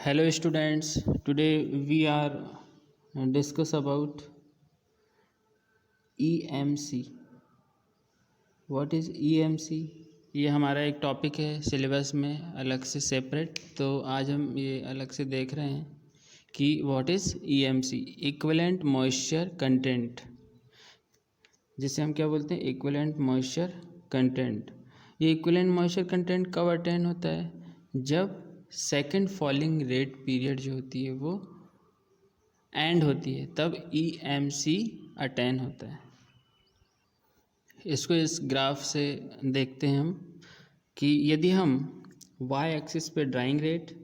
Hello students, today we are discuss about EMC. What is EMC? ये हमारा एक topic है सिलेबस में अलग से सेपरेट, तो आज हम ये अलग से देख रहे हैं कि what is EMC, equivalent moisture content, जिसे हम क्या बोलते हैं, इक्विवेलेंट मॉइस्चर कंटेंट। ये इक्विवेलेंट मॉइस्चर कंटेंट कब अटेन होता है? जब सेकंड फॉलिंग रेट पीरियड जो होती है वो एंड होती है, तब EMC अटेन होता है। इसको इस ग्राफ से देखते हैं हम कि यदि हम y एक्सिस पे ड्राइंग रेट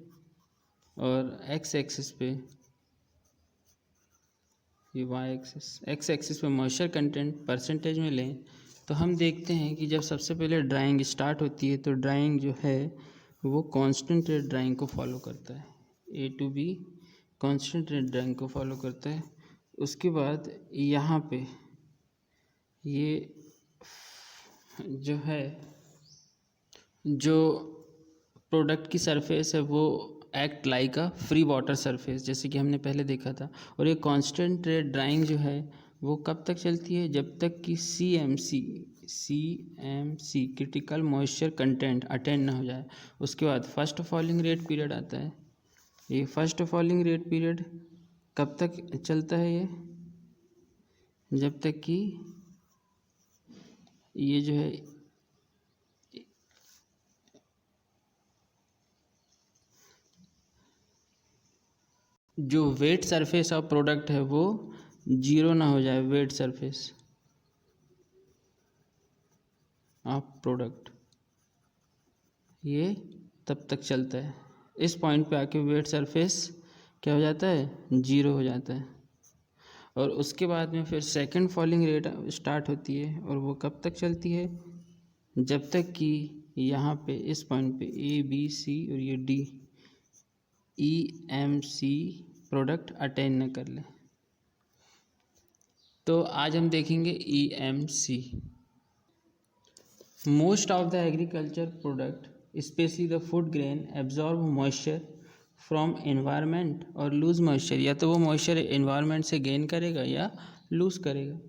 और x एक्सिस पे, ये x एक्सिस पे मॉइस्चर कंटेंट परसेंटेज में लें, तो हम देखते हैं कि जब सबसे पहले ड्राइंग स्टार्ट होती है तो ड्राइंग जो है वो कांस्टेंट रेट ड्राइंग को फॉलो करता है, A to B constant rate drawing को फॉलो करता है। उसके बाद यहाँ पे ये जो है, जो प्रोडक्ट की सरफेस है वो act like a free water surface, जैसे कि हमने पहले देखा था। और ये कांस्टेंट रेट ड्राइंग जो है वो कब तक चलती है? जब तक कि CMC critical moisture content attend ना हो जाए। उसके बाद फर्स्ट फॉलिंग रेट पीरियड आता है। ये फर्स्ट फॉलिंग रेट पीरियड कब तक चलता है? ये जब तक कि ये जो है जो वेट सरफेस ऑफ प्रोडक्ट है वो जीरो ना हो जाए। वेट सरफेस ऑफ प्रोडक्ट ये तब तक चलता है। इस पॉइंट पे आके वेट सरफेस क्या हो जाता है? जीरो हो जाता है। और उसके बाद में फिर सेकंड फॉलिंग रेट स्टार्ट होती है, और वो कब तक चलती है? जब तक कि यहाँ पे इस पॉइंट पे ABC और ये D EMC प्रोडक्ट अटेन न कर ले। तो आज हम देखेंगे EMC। Most of the agriculture product specially the food grain absorb moisture from environment और लूज मॉइस्चर, या तो वो मॉइस्चर एनवायरनमेंट से गेन करेगा या लूज करेगा।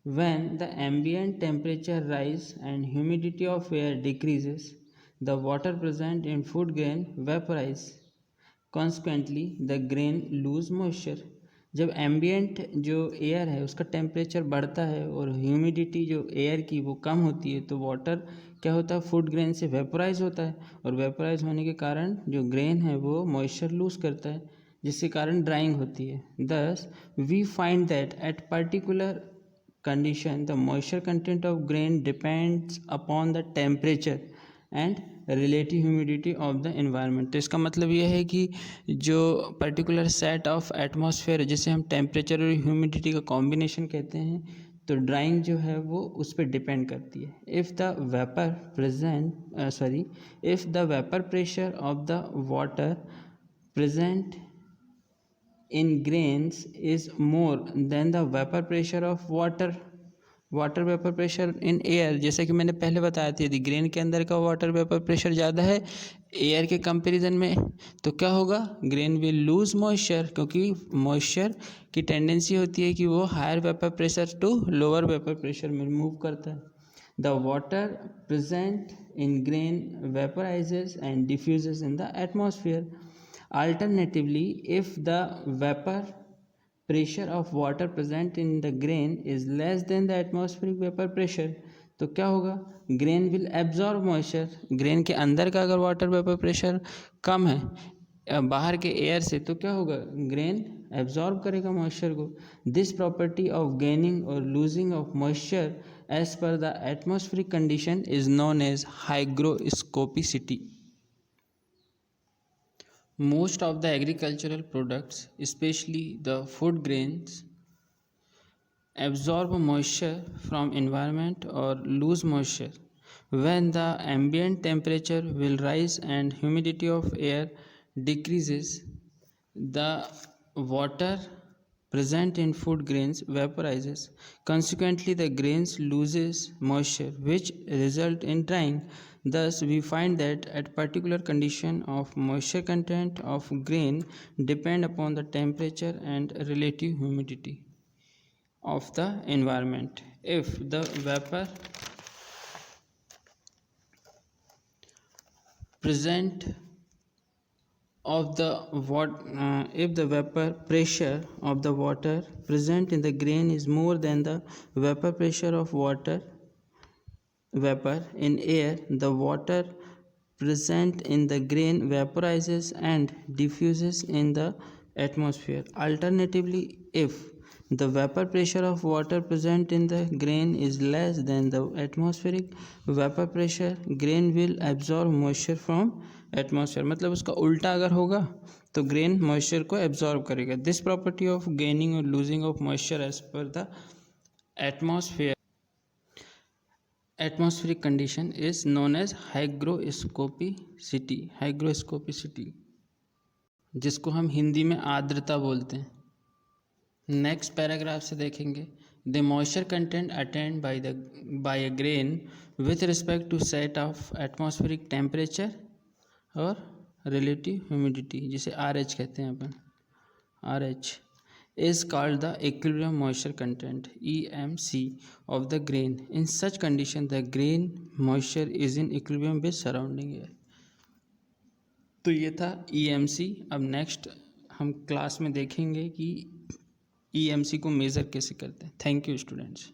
When the ambient temperature rise and humidity of air decreases, the water present in food grain vaporize, consequently the grain lose moisture. जब ambient जो एयर है उसका टेम्परेचर बढ़ता है और ह्यूमिडिटी जो एयर की वो कम होती है, तो वाटर क्या होता है? फूड ग्रेन से वेपराइज होता है, और वेपराइज होने के कारण जो ग्रेन है वो मॉइस्चर लूज करता है, जिसके कारण ड्राइंग होती है। Thus we find that at particular condition the moisture content of grain depends upon the temperature and relative humidity of the environment। तो इसका मतलब ये है कि जो पर्टिकुलर सेट ऑफ एटमॉस्फेयर जिसे हम टेम्परेचर और ह्यूमिडिटी का कॉम्बिनेशन कहते हैं, तो ड्राइंग जो है वो उस पर डिपेंड करती है। If the vapour pressure of the water present in grains is more than the vapor pressure of water vapor pressure in air, जैसे कि मैंने पहले बताया था, यदि ग्रेन के अंदर का वाटर वेपर प्रेशर ज़्यादा है एयर के कंपैरिजन में, तो क्या होगा? ग्रेन विल लूज मॉइस्चर, क्योंकि मॉइस्चर की टेंडेंसी होती है कि वो higher vapour pressure to lower vapour pressure में मूव करता है। The water present in grain vaporises and diffuses in the atmosphere. Alternatively, if the vapor pressure of water present in the grain is less than the atmospheric vapor pressure, तो क्या होगा? Grain will absorb moisture. Grain के अंदर का अगर water vapour pressure कम है बाहर के एयर से, तो क्या होगा? ग्रेन एब्जॉर्ब करेगा मॉइस्चर को। दिस प्रॉपर्टी ऑफ गेनिंग और losing of moisture as per the atmospheric condition is known as hygroscopicity. Most of the agricultural products, especially the food grains, absorb moisture from environment or lose moisture. When the ambient temperature will rise and humidity of air decreases, the water present in food grains vaporizes. Consequently, the grains loses moisture, which result in drying. Thus, we find that at particular condition of moisture content of grain depend upon the temperature and relative humidity of the environment. If the vapor present of the if the vapor pressure of the water present in the grain is more than the vapor pressure of water vapor in air, the water present in the grain vaporizes and diffuses in the atmosphere. Alternatively, if the vapor pressure of water present in the grain is less than the atmospheric vapor pressure, grain will absorb moisture from atmosphere. मतलब उसका उल्टा अगर होगा तो grain moisture को absorb करेगा. This property of gaining और losing of moisture as per the atmosphere atmospheric condition is known as hygroscopicity, जिसको हम हिंदी में आर्द्रता बोलते हैं. नेक्स्ट पैराग्राफ से देखेंगे. The moisture content attend by a grain with respect to set of atmospheric temperature और रिलेटिव ह्यूमिडिटी, जिसे RH कहते हैं अपन. RH is called the equilibrium moisture content EMC of the grain. In such condition the grain moisture is in equilibrium with surrounding air. तो ये था EMC. अब next हम class में देखेंगे कि EMC को मेज़र कैसे करते हैं. Thank you students.